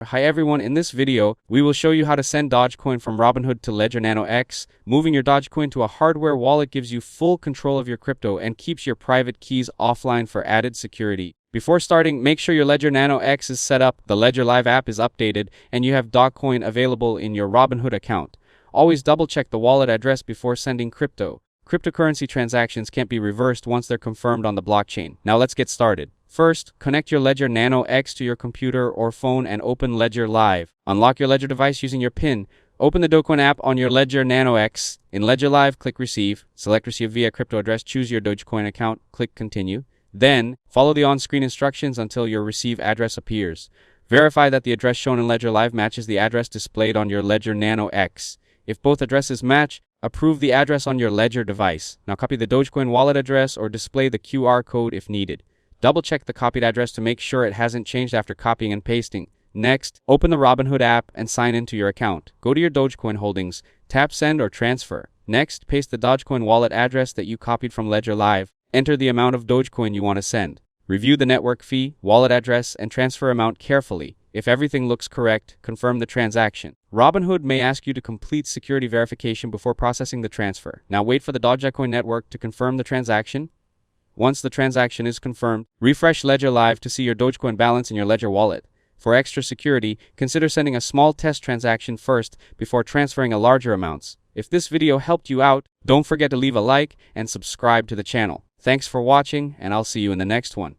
Hi everyone, in this video, we will show you how to send Dogecoin from Robinhood to Ledger Nano X. Moving your Dogecoin to a hardware wallet gives you full control of your crypto and keeps your private keys offline for added security. Before starting, make sure your Ledger Nano X is set up, the Ledger Live app is updated, and you have Dogecoin available in your Robinhood account. Always double-check the wallet address before sending crypto. Cryptocurrency transactions can't be reversed once they're confirmed on the blockchain. Now let's get started. First, connect your Ledger Nano X to your computer or phone and open Ledger Live. Unlock your Ledger device using your PIN. Open the Dogecoin app on your Ledger Nano X. In Ledger Live, click Receive. Select Receive via crypto address. Choose your Dogecoin account. Click Continue. Then, follow the on-screen instructions until your receive address appears. Verify that the address shown in Ledger Live matches the address displayed on your Ledger Nano X. If both addresses match, approve the address on your Ledger device. Now copy the Dogecoin wallet address or display the QR code if needed. Double-check the copied address to make sure it hasn't changed after copying and pasting. Next, open the Robinhood app and sign into your account. Go to your Dogecoin holdings, tap Send or Transfer. Next, paste the Dogecoin wallet address that you copied from Ledger Live. Enter the amount of Dogecoin you want to send. Review the network fee, wallet address, and transfer amount carefully. If everything looks correct, confirm the transaction. Robinhood may ask you to complete security verification before processing the transfer. Now wait for the Dogecoin network to confirm the transaction. Once the transaction is confirmed, refresh Ledger Live to see your Dogecoin balance in your Ledger wallet. For extra security, consider sending a small test transaction first before transferring a larger amounts. If this video helped you out, don't forget to leave a like and subscribe to the channel. Thanks for watching, and I'll see you in the next one.